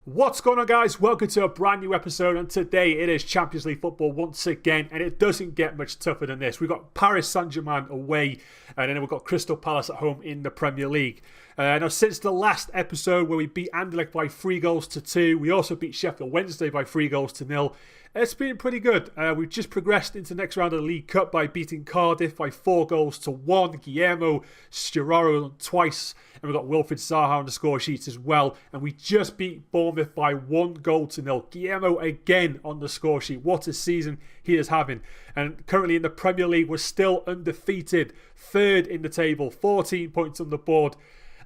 What's going on, guys? Welcome to a brand new episode, and today it is Champions League football once again, and it doesn't get much tougher than this. We've got Paris Saint-Germain away, and then we've got Crystal Palace at home in the Premier League. Now, since the last episode where we beat Anderlecht by 3-2, we also beat Sheffield Wednesday by 3-0. It's been pretty good. We've just progressed into the next round of the League Cup by beating Cardiff by 4-1. Guillermo Sturaro twice, and we've got Wilfried Zaha on the score sheets as well. And we just beat Bournemouth by 1-0. Guillermo again on the score sheet. What a season he is having. And currently in the Premier League, we're still undefeated. Third in the table, 14 points on the board.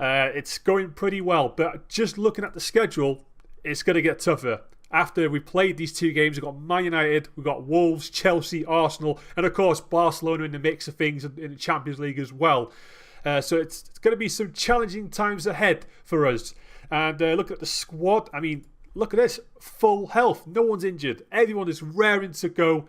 It's going pretty well, but just looking at the schedule, it's going to get tougher. After we played these two games, we've got Man United, we've got Wolves, Chelsea, Arsenal, and of course Barcelona in the mix of things in the Champions League as well. So it's going to be some challenging times ahead for us. And look at the squad. I mean, look at this. Full health. No one's injured. Everyone is raring to go.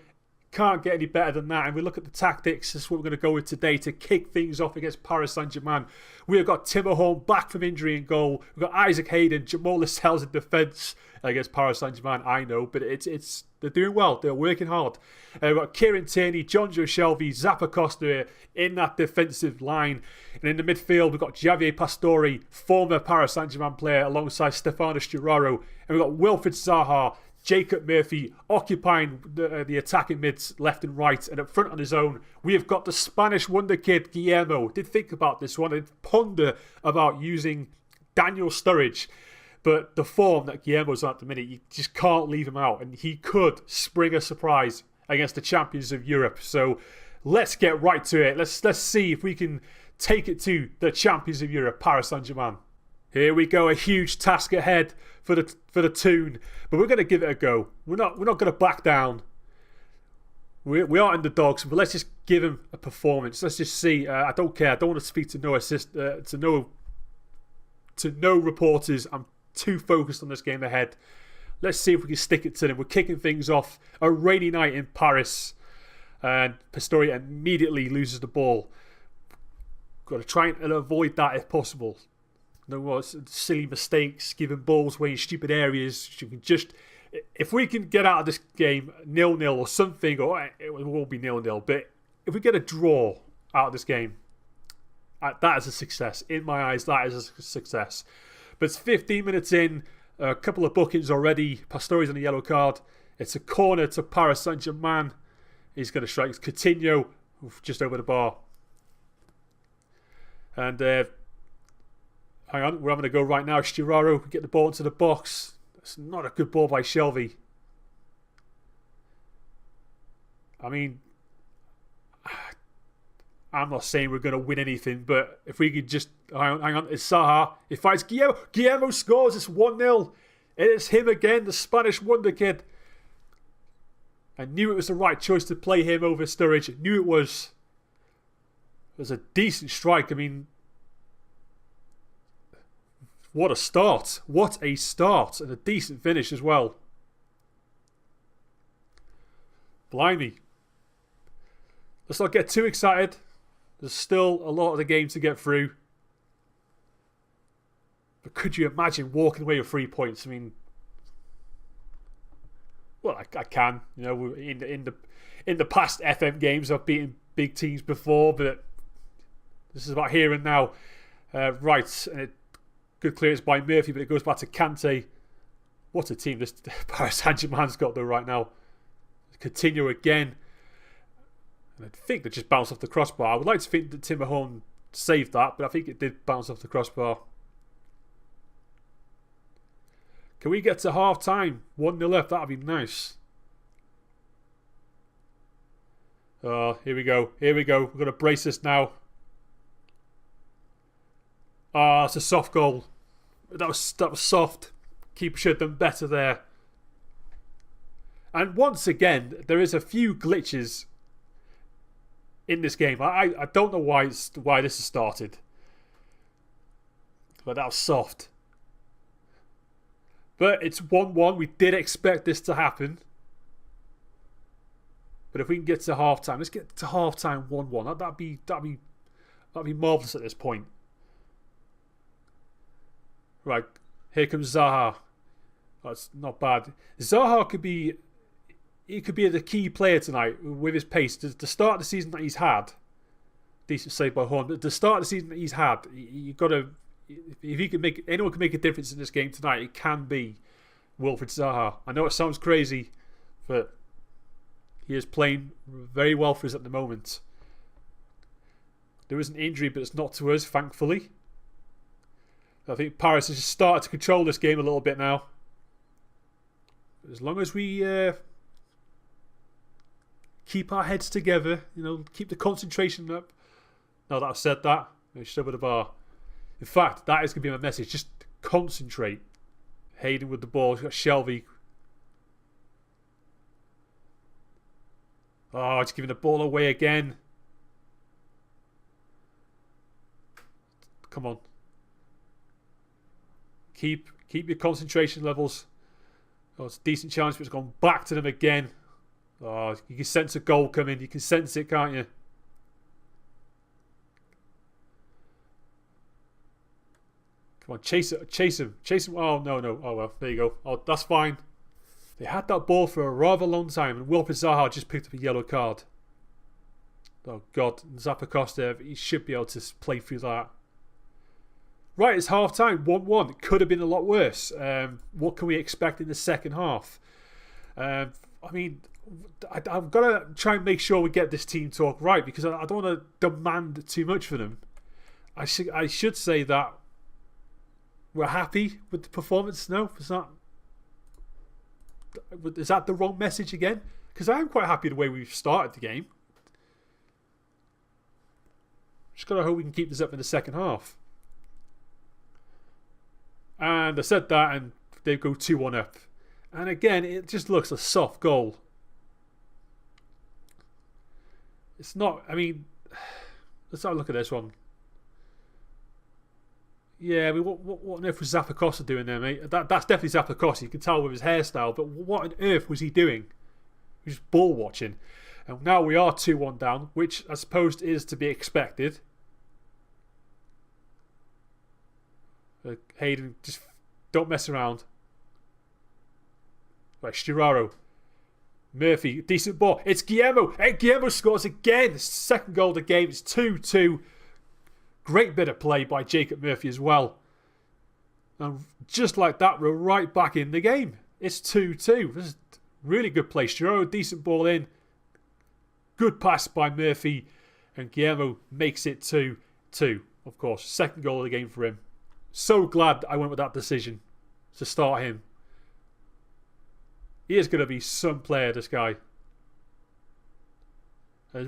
Can't get any better than that. And we look at the tactics. This is what we're going to go with today to kick things off against Paris Saint-Germain. We have got Timo Horn back from injury in goal. We've got Isaac Hayden, Jamal Lascelles in defence against Paris Saint-Germain. I know, but they're doing well. They're working hard. We've got Kieran Tierney, Jonjo Shelvey, Zappa Costa in that defensive line. And in the midfield, we've got Javier Pastore, former Paris Saint-Germain player, alongside Stefano Sturaro. And we've got Wilfried Zaha, Jacob Murphy occupying the attacking mids left and right, and up front on his own we have got the Spanish wonder kid Guillermo. Did think about this one, did ponder about using Daniel Sturridge, but the form that Guillermo's on at the minute, you just can't leave him out, and he could spring a surprise against the champions of Europe. So let's get right to it. Let's see if we can take it to the champions of Europe, Paris Saint-Germain. Here we go, a huge task ahead for the Toon, but we're going to give it a go. We're not going to back down. We are underdogs, but let's just give him a performance. Let's just see. I don't care. I don't want to speak to no reporters. I'm too focused on this game ahead. Let's see if we can stick it to them. We're kicking things off a rainy night in Paris, and Pastore immediately loses the ball. Got to try and avoid that if possible. No silly mistakes, giving balls away in stupid areas. If we can get out of this game 0-0 or something, or it won't be 0-0, but if we get a draw out of this game, that is a success. In my eyes, that is a success. But it's 15 minutes in, a couple of bookings already. Pastore's on a yellow card. It's a corner to Paris Saint-Germain. He's going to strike. It's Coutinho, just over the bar. And hang on, we're having a go right now. Sturaro get the ball into the box. It's not a good ball by Shelvey. I mean, I'm not saying we're going to win anything, but if we could just... Hang on, it's Zaha. He fights Guillermo. Guillermo scores. It's 1-0. It is him again, the Spanish wonder kid. I knew it was the right choice to play him over Sturridge. I knew it was. It was a decent strike. I mean... What a start. What a start. And a decent finish as well. Blimey. Let's not get too excited. There's still a lot of the game to get through. But could you imagine walking away with 3 points? I mean... Well, I can. You know, in the past FM games, I've beaten big teams before, but this is about here and now. Right. And good clearance by Murphy, but it goes back to Kante. What a team this Paris Saint-Germain's got though right now. Coutinho again. And I think they just bounced off the crossbar. I would like to think that Timo Horn saved that, but I think it did bounce off the crossbar. Can we get to half time? 1-0 left, that would be nice. Here we go. Here we go. We're going to brace this now. It's a soft goal. That was soft. Keeper should have done better there. And once again, there is a few glitches in this game. I don't know why this has started. But that was soft. But it's 1-1. We did expect this to happen. But if we can get to half time, let's get to half time 1-1. That'd be marvellous at this point. Right, here comes Zaha. That's not bad. Zaha could be the key player tonight with his pace. The start of the season that he's had, decent save by Horn, but the start of the season that he's had, you got to, if he can make, anyone can make a difference in this game tonight, it can be Wilfried Zaha. I know it sounds crazy, but he is playing very well for us at the moment. There is an injury, but it's not to us, thankfully. I think Paris has just started to control this game a little bit now. As long as we keep our heads together, keep the concentration up. Now that I've said that, I should have the bar. In fact, that is going to be my message. Just concentrate. Hayden with the ball. He's got Shelby. Oh, it's giving the ball away again. Come on. Keep your concentration levels. Oh, it's a decent chance, but it's gone back to them again. Oh, you can sense a goal coming. You can sense it, can't you? Come on, chase him. Oh, no. Oh, well, there you go. Oh, that's fine. They had that ball for a rather long time, and Wilfried Zaha just picked up a yellow card. Oh, God. Zappacosta, he should be able to play through that. Right, it's half time. 1-1. It could have been a lot worse. What can we expect in the second half? I mean, I've got to try and make sure we get this team talk right, because I don't want to demand too much for them. I should say that we're happy with the performance. No, is that the wrong message again? Because I am quite happy the way we've started the game. Just got to hope we can keep this up in the second half. And I said that, and they go 2-1 up. And again, it just looks a soft goal. It's not, I mean, let's have a look at this one. Yeah, I mean, what on earth was Zappacosta doing there, mate? That's definitely Zappacosta. You can tell with his hairstyle, but what on earth was he doing? He was just ball watching. And now we are 2-1 down, which I suppose is to be expected. Hayden, just don't mess around. Right, Sturaro. Murphy, decent ball. It's Guillermo. And Guillermo scores again. It's the second goal of the game. It's 2-2. Great bit of play by Jacob Murphy as well. And just like that, we're right back in the game. It's 2-2. This is really good play. Sturaro, decent ball in. Good pass by Murphy. And Guillermo makes it 2-2. Of course, second goal of the game for him. So glad I went with that decision to start him. He is going to be some player, this guy.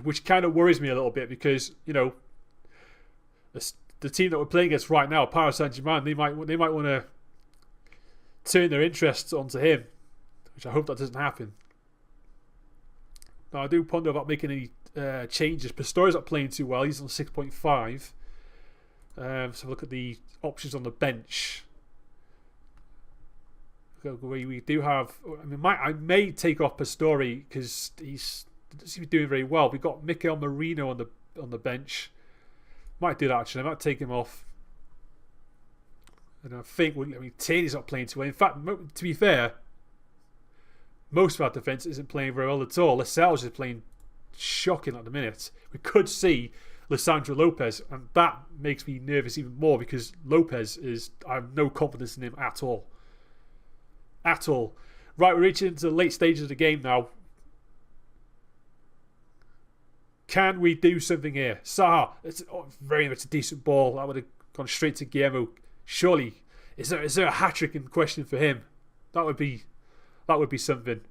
Which kind of worries me a little bit because, the team that we're playing against right now, Paris Saint-Germain, they might want to turn their interests onto him. Which I hope that doesn't happen. Now, I do ponder about making any changes. Pistorius not playing too well. He's on 6.5. So look at the options on the bench. We do have. I may take off Pastore because he doesn't seem to be doing very well. We've got Mikel Merino on the bench. Might do that actually. I might take him off. And I think Tierney's not playing too well. In fact, to be fair, most of our defence isn't playing very well at all. Lascelles is playing shocking at the minute. We could see Lisandro Lopez, and that makes me nervous even more because Lopez I have no confidence in him at all. At all. Right, we're reaching into the late stages of the game now. Can we do something here? Zaha, it's very much a decent ball. That would have gone straight to Guillermo. Surely, is there a hat-trick in question for him? That would be something.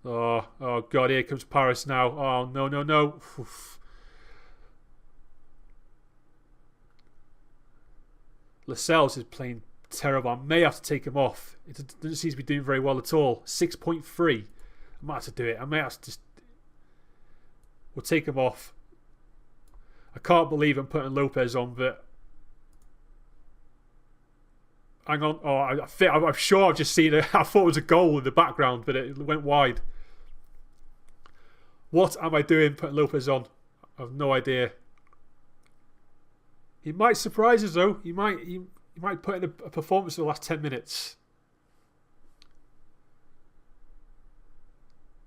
Oh God, here comes Paris now. Oh, no. Oof. Lascelles is playing terrible. I may have to take him off. It doesn't seem to be doing very well at all. 6.3. I might have to do it. I may have to we'll take him off. I can't believe I'm putting Lopez on, but hang on. Oh, I'm sure I've just seen it. I thought it was a goal in the background, but it went wide. What am I doing putting Lopez on? I have no idea. He might surprise us though. He He might put in a performance in the last 10 minutes.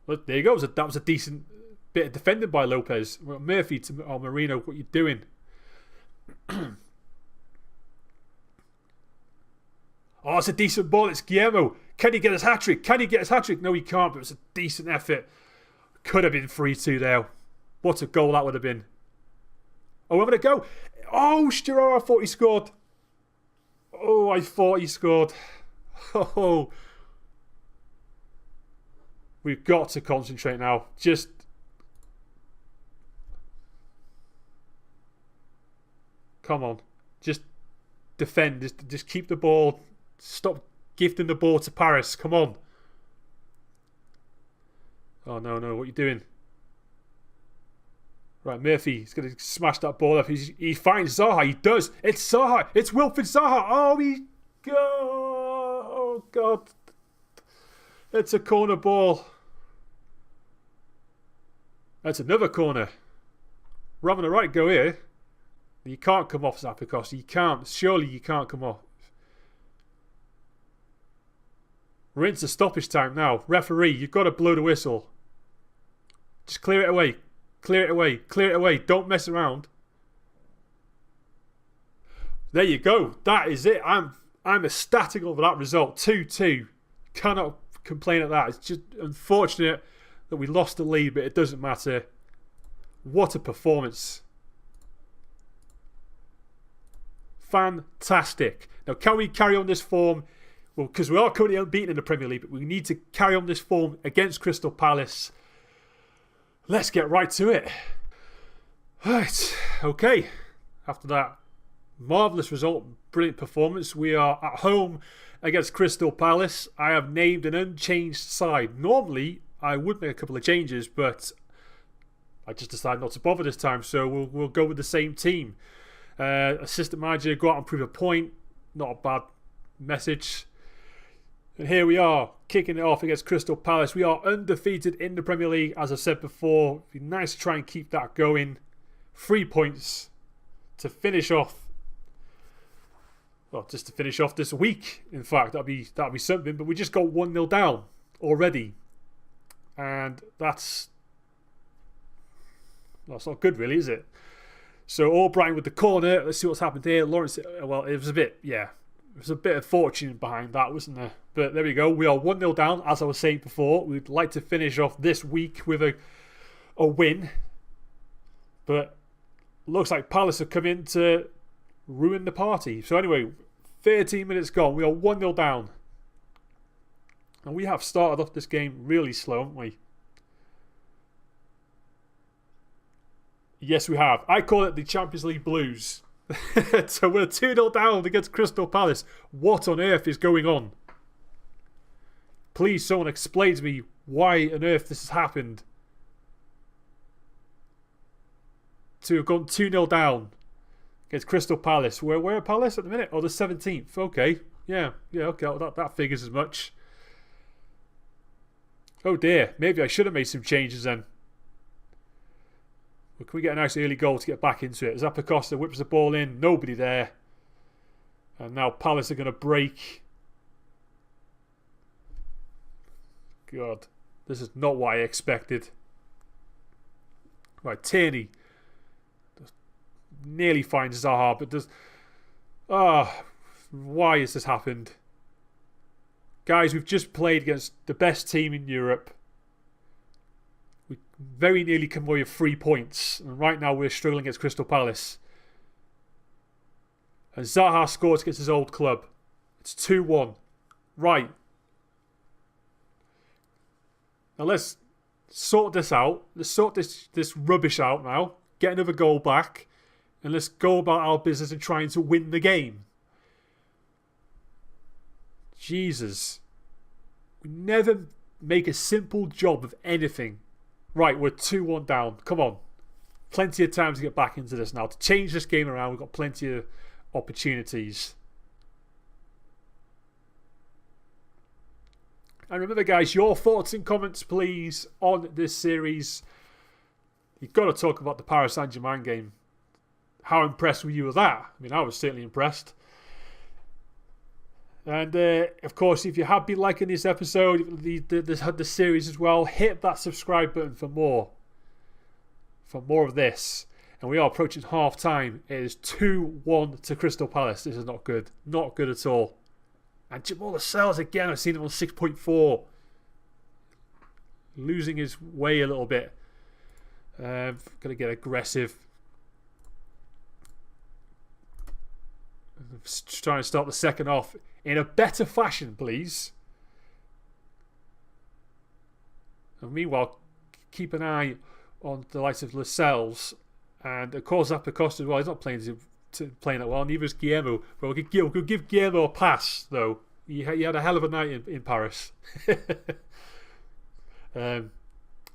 But there you go. That was a decent bit of defending by Lopez. Murphy to Marino, what are you doing? Oh, it's a decent ball. It's Guillermo. Can he get his hat-trick? Can he get his hat-trick? No, he can't, but it's a decent effort. Could have been 3-2 there. What a goal that would have been. Oh, I'm going to go. Oh, Sturaro, I thought he scored. Oh, I thought he scored. Oh. We've got to concentrate now. Just... Come on. Just defend. Just keep the ball. Stop gifting the ball to Paris. Come on. Oh, no. What are you doing? Right, Murphy. He's going to smash that ball up. He finds Zaha. He does. It's Zaha. It's Wilfried Zaha. Oh, God. It's a corner ball. That's another corner. We're having a right go here. You can't come off, Zapikos. You can't. Surely you can't come off. We're into stoppage time now. Referee, you've got to blow the whistle. Just clear it away. Clear it away. Clear it away. Don't mess around. There you go. That is it. I'm ecstatic over that result. 2-2. Cannot complain at that. It's just unfortunate that we lost the lead, but it doesn't matter. What a performance. Fantastic. Now, can we carry on this form? Well, because we are currently unbeaten in the Premier League, but we need to carry on this form against Crystal Palace. Let's get right to it. Right, okay. After that marvellous result, brilliant performance, we are at home against Crystal Palace. I have named an unchanged side. Normally, I would make a couple of changes, but I just decided not to bother this time, so we'll go with the same team. Assistant manager, go out and prove a point. Not a bad message. And here we are, kicking it off against Crystal Palace. We are undefeated in the Premier League, as I said before. It'd be nice to try and keep that going. 3 points to finish off. Well, just to finish off this week. In fact, that'd be something. But we just got 1-0 down already, and that's not good, really, is it? So Albright with the corner. Let's see what's happened here. Lawrence. Well, it was a bit of fortune behind that, wasn't there? But there we go. We are 1-0 down, as I was saying before. We'd like to finish off this week with a win. But looks like Palace have come in to ruin the party. So anyway, 13 minutes gone. We are 1-0 down. And we have started off this game really slow, haven't we? Yes, we have. I call it the Champions League Blues. So we're 2-0 down against Crystal Palace. What on earth is going on? Please, someone explain to me why on earth this has happened. To have gone 2-0 down against Crystal Palace. We're at Palace at the minute? Oh, the 17th. Okay. Yeah, okay. That figures as much. Oh dear. Maybe I should have made some changes then. Well, can we get a nice early goal to get back into it? Zappacosta whips the ball in. Nobody there. And now Palace are going to break. God. This is not what I expected. Right, Tierney. Nearly finds Zaha, but does... why has this happened? Guys, we've just played against the best team in Europe. We very nearly come away with 3 points. And right now we're struggling against Crystal Palace. And Zaha scores against his old club. It's 2-1. Right. Now let's sort this out. Let's sort this rubbish out now. Get another goal back. And let's go about our business and trying to win the game. Jesus. We never make a simple job of anything. Right, we're 2-1 down. Come on. Plenty of time to get back into this now. To change this game around, we've got plenty of opportunities. And remember, guys, your thoughts and comments, please, on this series. You've got to talk about the Paris Saint-Germain game. How impressed were you with that? I mean, I was certainly impressed. And of course, if you have been liking this episode, the series as well, hit that subscribe button for more of this. And we are approaching half time. It is 2-1 to Crystal Palace. This is not good. Not good at all. And Jamal Lascelles again, I've seen him on 6.4. Losing his way a little bit. Going to get aggressive. Trying to start the second half in a better fashion, please. And meanwhile, keep an eye on the likes of Lascelles. And of course, Zappacosta as well. He's not playing that well. Neither is Guillermo. But we'll give Guillermo a pass, though. He had a hell of a night in Paris.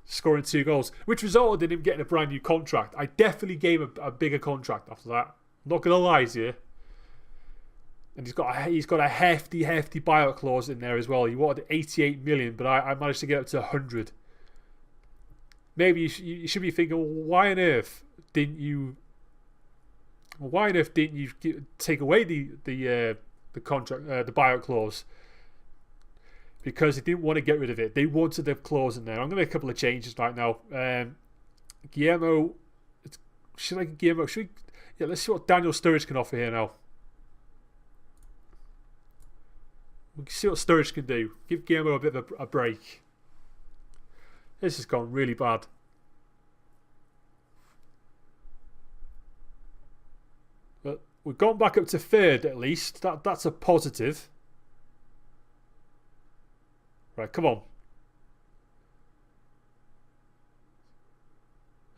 Scoring 2 goals, which resulted in him getting a brand new contract. I definitely gave him a bigger contract after that. I'm not going to lie to you. And he's got a hefty buyout clause in there as well. He wanted 88 million, but I managed to get up to 100. Maybe you should be thinking, why on earth didn't you take away the contract, the buyout clause? Because they didn't want to get rid of it. They wanted the clause in there. I'm going to make a couple of changes right now. Guillermo, Guillermo? Let's see what Daniel Sturridge can offer here now. We can see what Sturridge can do. Give Guillermo a bit of a break. This has gone really bad. But we've gone back up to 3rd at least. That's a positive. Right, come on.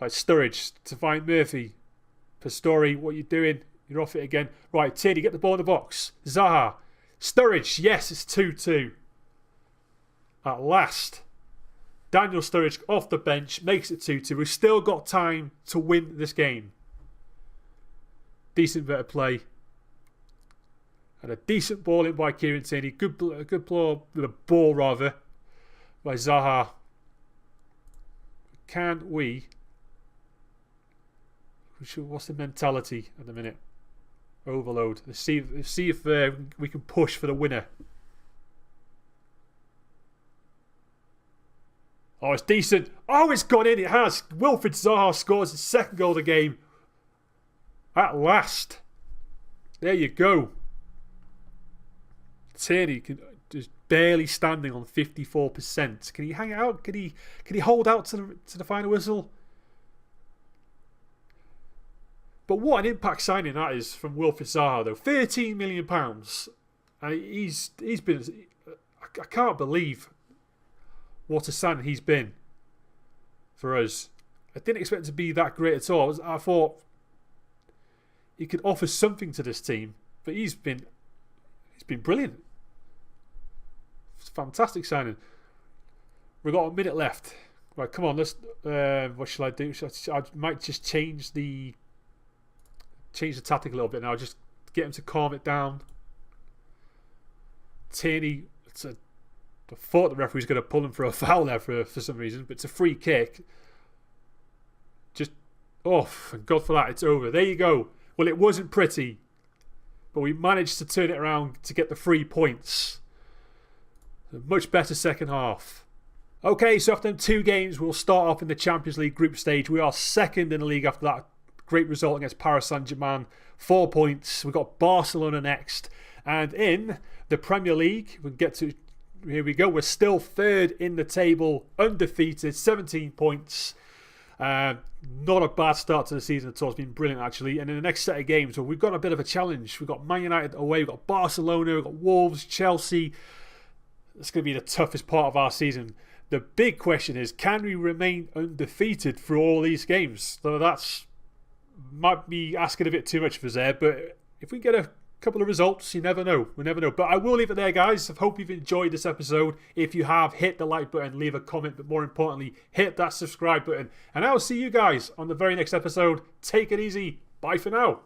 Right, Sturridge to find Murphy. Pastore, what are you doing? You're off it again. Right, Tierney, get the ball in the box. Zaha. Sturridge, yes, it's 2-2. At last. Daniel Sturridge off the bench, makes it 2-2. We've still got time to win this game. Decent bit of play. And a decent ball in by Kieran Tierney. Good ball by Zaha. Can we? What's the mentality at the minute? Overload. Let's see if we can push for the winner. Oh, it's decent. Oh, it's gone in. It has. Wilfried Zaha scores his 2nd goal of the game. At last. There you go. Tierney just barely standing on 54%. Can he hang out? Can he hold out to the final whistle? But what an impact signing that is from Wilfried Zaha, though. £13 million. And he's been. I can't believe what a signing he's been for us. I didn't expect him to be that great at all. I thought he could offer something to this team, but he's been brilliant. It's a fantastic signing. We've got a minute left. Right, come on. Let's. What shall I do? I might just change the tactic a little bit now. Just get him to calm it down. Tierney. I thought the referee's going to pull him for a foul there for some reason, but it's a free kick. Just thank God for that. It's over. There you go. Well, it wasn't pretty, but we managed to turn it around to get the 3 points. A much better second half. Okay, so after them 2 games, we'll start off in the Champions League group stage. We are 2nd in the league after that great result against Paris Saint-Germain. 4 points. We've got Barcelona next. And in the Premier League, we'll get to... Here we go. We're still 3rd in the table, undefeated, 17 points. Not a bad start to the season at all. It's been brilliant, actually. And in the next set of games, well, we've got a bit of a challenge. We've got Man United away. We've got Barcelona. We've got Wolves, Chelsea. It's going to be the toughest part of our season. The big question is, can we remain undefeated through all these games? So that's might be asking a bit too much for us there. But if we get a couple of results, you never know. We never know. But I will leave it there, guys. I hope you've enjoyed this episode. If you have, hit the like button, leave a comment, but more importantly, hit that subscribe button. And I'll see you guys on the very next episode. Take it easy. Bye for now.